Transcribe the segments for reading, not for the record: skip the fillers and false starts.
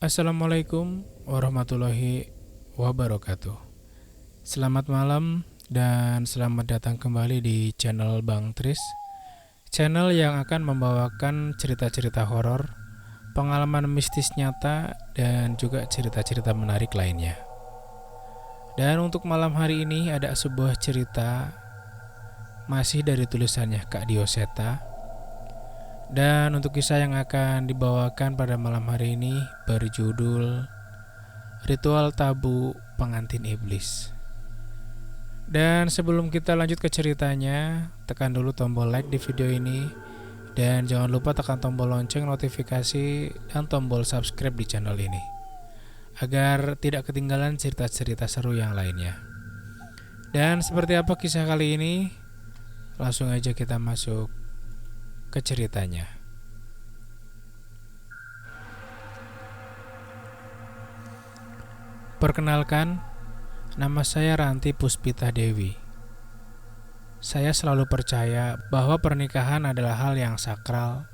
Assalamualaikum warahmatullahi wabarakatuh. Selamat malam dan selamat datang kembali di channel Bang Tris, channel yang akan membawakan cerita-cerita horor, pengalaman mistis nyata, dan juga cerita-cerita menarik lainnya. Dan untuk malam hari ini ada sebuah cerita masih dari tulisannya Kak Dioseta. Dan untuk kisah yang akan dibawakan pada malam hari ini berjudul Ritual Tabu Pengantin Iblis. Dan sebelum kita lanjut ke ceritanya, tekan dulu tombol like di video ini. Dan jangan lupa tekan tombol lonceng notifikasi dan tombol subscribe di channel ini, agar tidak ketinggalan cerita-cerita seru yang lainnya. Dan seperti apa kisah kali ini? Langsung aja kita masuk ke ceritanya. Perkenalkan, nama saya Ranti Puspita Dewi. Saya selalu percaya bahwa pernikahan adalah hal yang sakral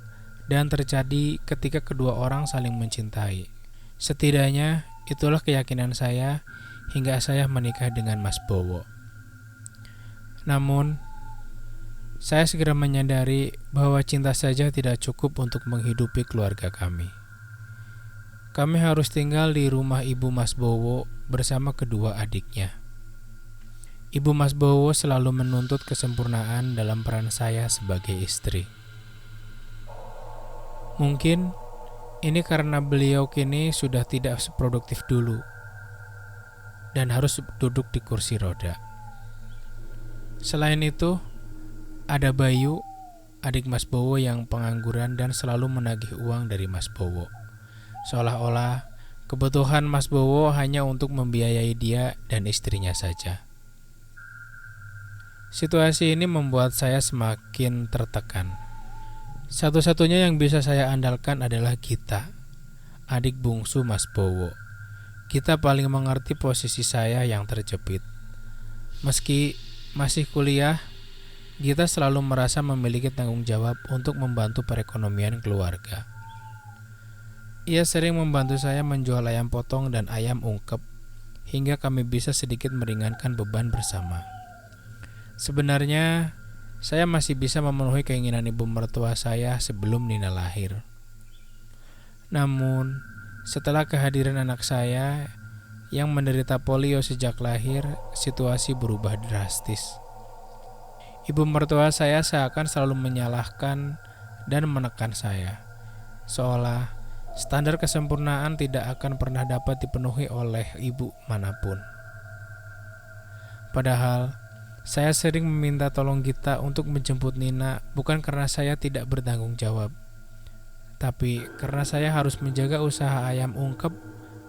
dan terjadi ketika kedua orang saling mencintai. Setidaknya itulah keyakinan saya hingga saya menikah dengan Mas Bowo. Namun, saya segera menyadari bahwa cinta saja tidak cukup untuk menghidupi keluarga kami. Kami harus tinggal di rumah ibu Mas Bowo bersama kedua adiknya. Ibu Mas Bowo selalu menuntut kesempurnaan dalam peran saya sebagai istri. Mungkin ini karena beliau kini sudah tidak seproduktif dulu dan harus duduk di kursi roda. Selain itu, ada Bayu, adik Mas Bowo yang pengangguran dan selalu menagih uang dari Mas Bowo. Seolah-olah kebutuhan Mas Bowo hanya untuk membiayai dia dan istrinya saja. Situasi ini membuat saya semakin tertekan. Satu-satunya yang bisa saya andalkan adalah Gita, adik bungsu Mas Bowo. Gita paling mengerti posisi saya yang terjepit. Meski masih kuliah, Gita selalu merasa memiliki tanggung jawab untuk membantu perekonomian keluarga. Ia sering membantu saya menjual ayam potong dan ayam ungkep, hingga kami bisa sedikit meringankan beban bersama. Sebenarnya, saya masih bisa memenuhi keinginan ibu mertua saya sebelum Nina lahir. Namun, setelah kehadiran anak saya yang menderita polio sejak lahir, situasi berubah drastis. Ibu mertua saya seakan selalu menyalahkan dan menekan saya, seolah standar kesempurnaan tidak akan pernah dapat dipenuhi oleh ibu manapun. Padahal, saya sering meminta tolong Gita untuk menjemput Nina bukan karena saya tidak bertanggung jawab, tapi karena saya harus menjaga usaha ayam ungkep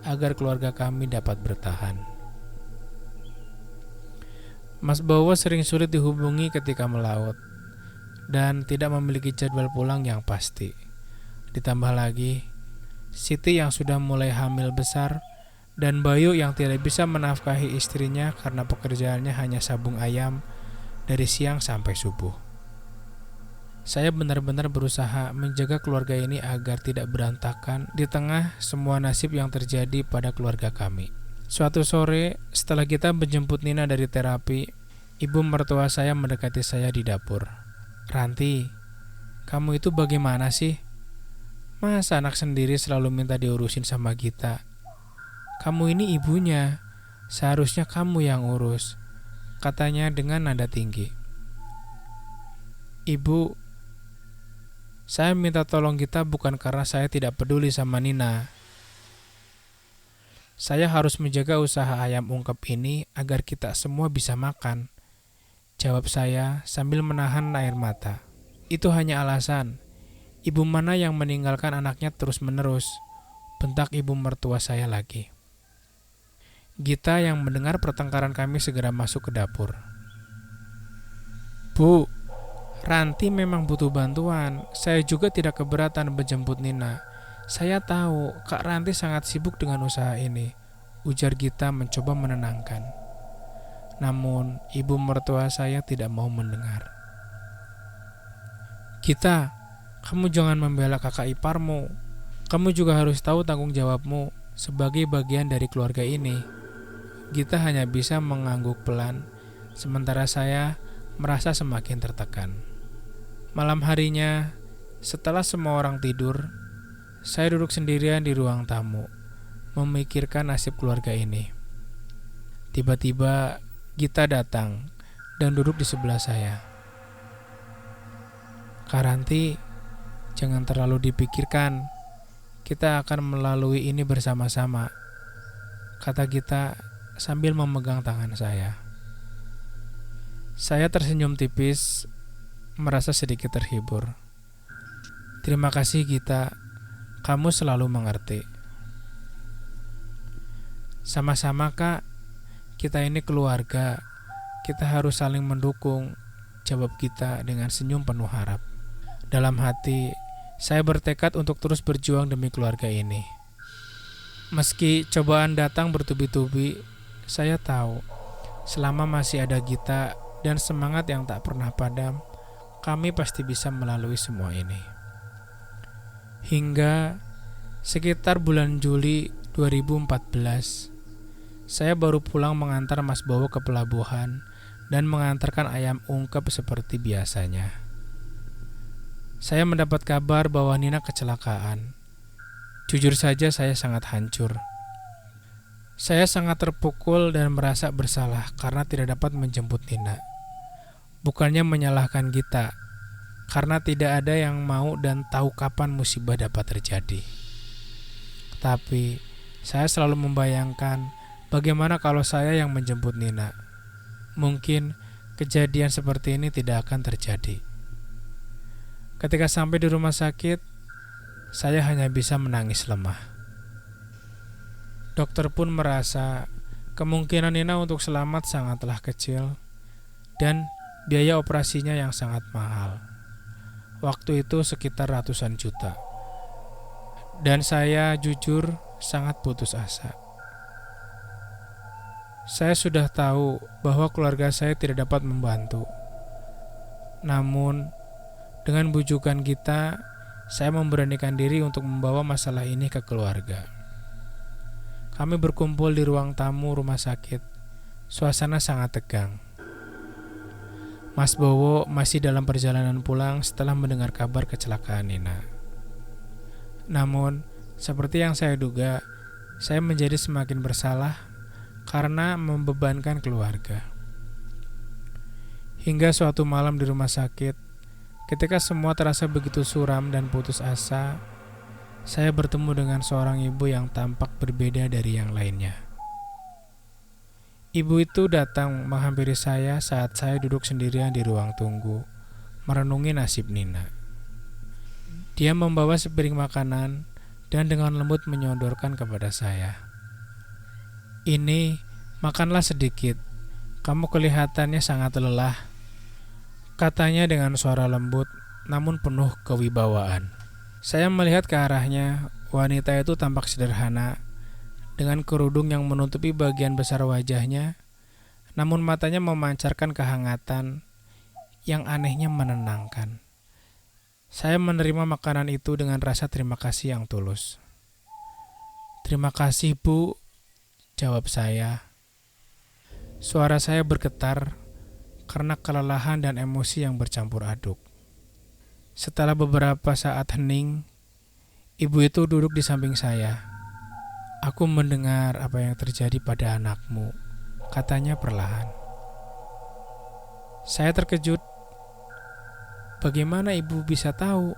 agar keluarga kami dapat bertahan. Mas Bowo sering sulit dihubungi ketika melaut dan tidak memiliki jadwal pulang yang pasti. Ditambah lagi, Siti yang sudah mulai hamil besar dan Bayu yang tidak bisa menafkahi istrinya karena pekerjaannya hanya sabung ayam dari siang sampai subuh. Saya benar-benar berusaha menjaga keluarga ini agar tidak berantakan di tengah semua nasib yang terjadi pada keluarga kami. Suatu sore, setelah kita menjemput Nina dari terapi, ibu mertua saya mendekati saya di dapur. "Ranti, kamu itu bagaimana sih? Masa anak sendiri selalu minta diurusin sama Gita? Kamu ini ibunya, seharusnya kamu yang urus," katanya dengan nada tinggi. "Ibu, saya minta tolong Gita bukan karena saya tidak peduli sama Nina. Saya harus menjaga usaha ayam ungkep ini agar kita semua bisa makan," jawab saya sambil menahan air mata. "Itu hanya alasan. Ibu mana yang meninggalkan anaknya terus-menerus?" bentak ibu mertua saya lagi. Gita yang mendengar pertengkaran kami segera masuk ke dapur. "Bu, Ranti memang butuh bantuan. Saya juga tidak keberatan menjemput Nina. Saya tahu Kak Ranti sangat sibuk dengan usaha ini," ujar Gita mencoba menenangkan. Namun, ibu mertua saya tidak mau mendengar. "Gita, kamu jangan membela kakak iparmu. Kamu juga harus tahu tanggung jawabmu sebagai bagian dari keluarga ini. Gita hanya bisa mengangguk pelan, sementara saya merasa semakin tertekan. Malam harinya, setelah semua orang tidur, saya duduk sendirian di ruang tamu, memikirkan nasib keluarga ini. Tiba-tiba Gita datang dan duduk di sebelah saya. "Karanti, jangan terlalu dipikirkan. Kita akan melalui ini bersama-sama," kata Gita sambil memegang tangan saya. Saya tersenyum tipis, merasa sedikit terhibur. "Terima kasih Gita, kamu selalu mengerti." "Sama-sama Kak, kita ini keluarga, kita harus saling mendukung," jawab Gita dengan senyum penuh harap. Dalam hati, saya bertekad untuk terus berjuang demi keluarga ini. Meski cobaan datang bertubi-tubi, saya tahu selama masih ada Gita dan semangat yang tak pernah padam, kami pasti bisa melalui semua ini. Hingga sekitar bulan Juli 2014, saya baru pulang mengantar Mas Bowo ke pelabuhan dan mengantarkan ayam ungkep seperti biasanya. Saya mendapat kabar bahwa Nina kecelakaan. Jujur saja saya sangat hancur. Saya sangat terpukul dan merasa bersalah karena tidak dapat menjemput Nina. Bukannya menyalahkan Gita, karena tidak ada yang mau dan tahu kapan musibah dapat terjadi. Tapi saya selalu membayangkan bagaimana kalau saya yang menjemput Nina. Mungkin kejadian seperti ini tidak akan terjadi. Ketika sampai di rumah sakit, saya hanya bisa menangis lemah. Dokter pun merasa kemungkinan Nina untuk selamat sangatlah kecil dan biaya operasinya yang sangat mahal. Waktu itu sekitar ratusan juta. Dan saya jujur sangat putus asa. Saya sudah tahu bahwa keluarga saya tidak dapat membantu. Namun, dengan bujukan Gita, saya memberanikan diri untuk membawa masalah ini ke keluarga. Kami berkumpul di ruang tamu rumah sakit. Suasana sangat tegang. Mas Bowo masih dalam perjalanan pulang setelah mendengar kabar kecelakaan Nina. Namun, seperti yang saya duga, saya menjadi semakin bersalah karena membebankan keluarga. Hingga suatu malam di rumah sakit, ketika semua terasa begitu suram dan putus asa, saya bertemu dengan seorang ibu yang tampak berbeda dari yang lainnya. Ibu itu datang menghampiri saya saat saya duduk sendirian di ruang tunggu, merenungi nasib Nina. Dia membawa sepiring makanan dan dengan lembut menyodorkan kepada saya. "Ini, makanlah sedikit. Kamu kelihatannya sangat lelah," katanya dengan suara lembut namun penuh kewibawaan. Saya melihat ke arahnya. Wanita itu tampak sederhana, dengan kerudung yang menutupi bagian besar wajahnya, namun matanya memancarkan kehangatan yang anehnya menenangkan. Saya menerima makanan itu dengan rasa terima kasih yang tulus. "Terima kasih Bu," jawab saya. Suara saya bergetar karena kelelahan dan emosi yang bercampur aduk. Setelah beberapa saat hening, ibu itu duduk di samping saya. "Aku mendengar apa yang terjadi pada anakmu," katanya perlahan. Saya terkejut. Bagaimana ibu bisa tahu?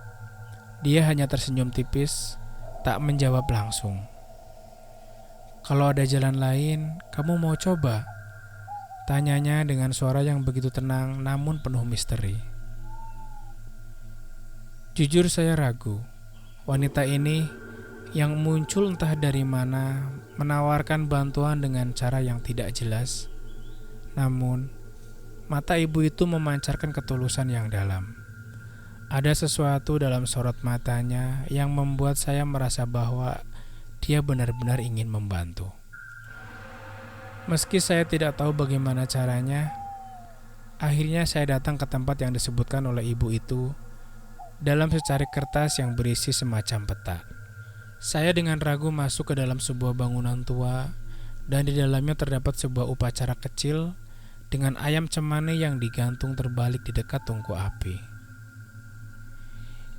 Dia hanya tersenyum tipis, tak menjawab langsung. "Kalau ada jalan lain, kamu mau coba?" tanyanya dengan suara yang begitu tenang namun penuh misteri. Jujur saya ragu. Wanita ini yang muncul entah dari mana menawarkan bantuan dengan cara yang tidak jelas. Namun, mata ibu itu memancarkan ketulusan yang dalam. Ada sesuatu dalam sorot matanya yang membuat saya merasa bahwa dia benar-benar ingin membantu. Meski saya tidak tahu bagaimana caranya, akhirnya saya datang ke tempat yang disebutkan oleh ibu itu dalam secari kertas yang berisi semacam peta. Saya dengan ragu masuk ke dalam sebuah bangunan tua dan di dalamnya terdapat sebuah upacara kecil dengan ayam cemani yang digantung terbalik di dekat tungku api.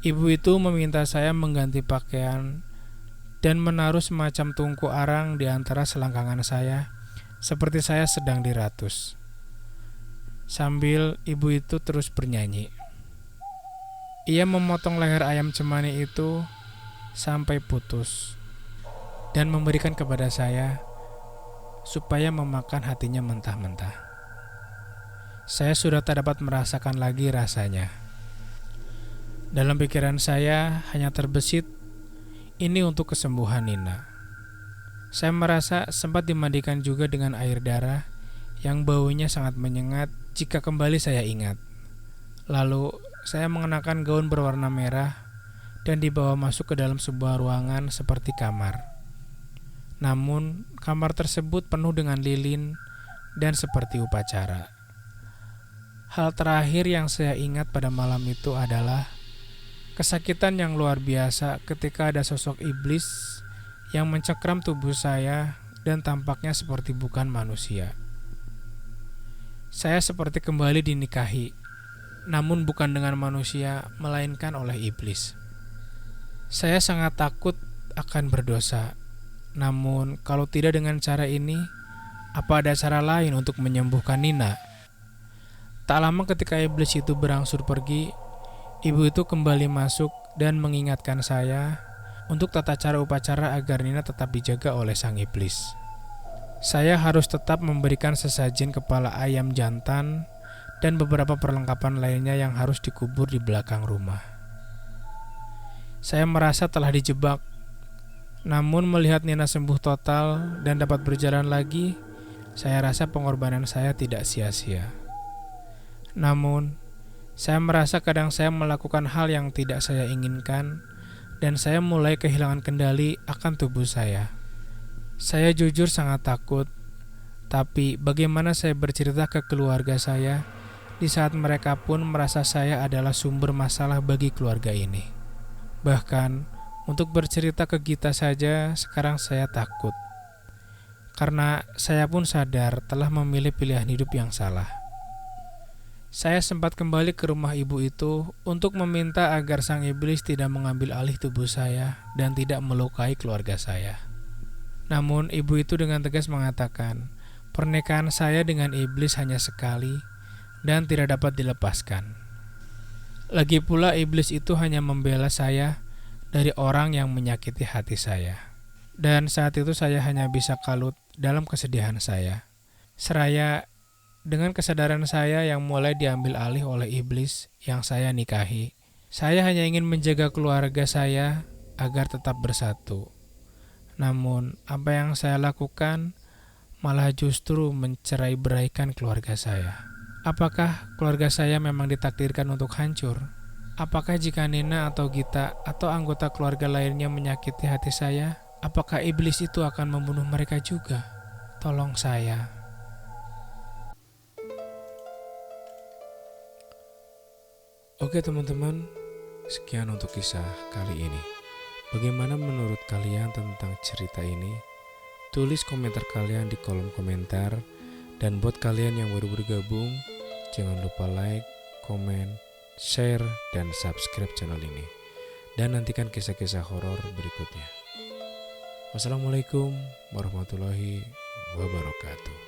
Ibu itu meminta saya mengganti pakaian dan menaruh semacam tungku arang di antara selangkangan saya, seperti saya sedang diratus. Sambil ibu itu terus bernyanyi. Ia memotong leher ayam cemani itu sampai putus dan memberikan kepada saya supaya memakan hatinya mentah-mentah. Saya sudah tak dapat merasakan lagi rasanya. Dalam pikiran saya hanya terbesit, ini untuk kesembuhan Nina. Saya merasa sempat dimandikan juga dengan air darah yang baunya sangat menyengat jika kembali saya ingat. Lalu saya mengenakan gaun berwarna merah dan dibawa masuk ke dalam sebuah ruangan seperti kamar. Namun, kamar tersebut penuh dengan lilin dan seperti upacara. Hal terakhir yang saya ingat pada malam itu adalah kesakitan yang luar biasa ketika ada sosok iblis yang mencengkram tubuh saya dan tampaknya seperti bukan manusia. Saya seperti kembali dinikahi, namun bukan dengan manusia, melainkan oleh iblis. Saya sangat takut akan berdosa. Namun, kalau tidak dengan cara ini, apa ada cara lain untuk menyembuhkan Nina? Tak lama ketika iblis itu berangsur pergi, ibu itu kembali masuk dan mengingatkan saya untuk tata cara upacara agar Nina tetap dijaga oleh sang iblis. Saya harus tetap memberikan sesajen kepala ayam jantan dan beberapa perlengkapan lainnya yang harus dikubur di belakang rumah. Saya merasa telah dijebak, namun melihat Nina sembuh total dan dapat berjalan lagi, saya rasa pengorbanan saya tidak sia-sia. Namun, saya merasa kadang saya melakukan hal yang tidak saya inginkan dan saya mulai kehilangan kendali akan tubuh saya. Saya jujur sangat takut, tapi bagaimana saya bercerita ke keluarga saya di saat mereka pun merasa saya adalah sumber masalah bagi keluarga ini. Bahkan, untuk bercerita ke Gita saja sekarang saya takut. Karena saya pun sadar telah memilih pilihan hidup yang salah. Saya sempat kembali ke rumah ibu itu untuk meminta agar sang iblis tidak mengambil alih tubuh saya dan tidak melukai keluarga saya. Namun ibu itu dengan tegas mengatakan, pernikahan saya dengan iblis hanya sekali dan tidak dapat dilepaskan. Lagi pula iblis itu hanya membela saya dari orang yang menyakiti hati saya. Dan saat itu saya hanya bisa kalut dalam kesedihan saya. Seraya dengan kesadaran saya yang mulai diambil alih oleh iblis yang saya nikahi. Saya hanya ingin menjaga keluarga saya agar tetap bersatu. Namun apa yang saya lakukan malah justru mencerai-beraikan keluarga saya. Apakah keluarga saya memang ditakdirkan untuk hancur? Apakah jika Nina atau Gita atau anggota keluarga lainnya menyakiti hati saya, apakah iblis itu akan membunuh mereka juga? Tolong saya. Oke teman-teman, sekian untuk kisah kali ini. Bagaimana menurut kalian tentang cerita ini? Tulis komentar kalian di kolom komentar. Dan buat kalian yang baru bergabung, jangan lupa like, komen, share, dan subscribe channel ini. Dan nantikan kisah-kisah horor berikutnya. Wassalamualaikum warahmatullahi wabarakatuh.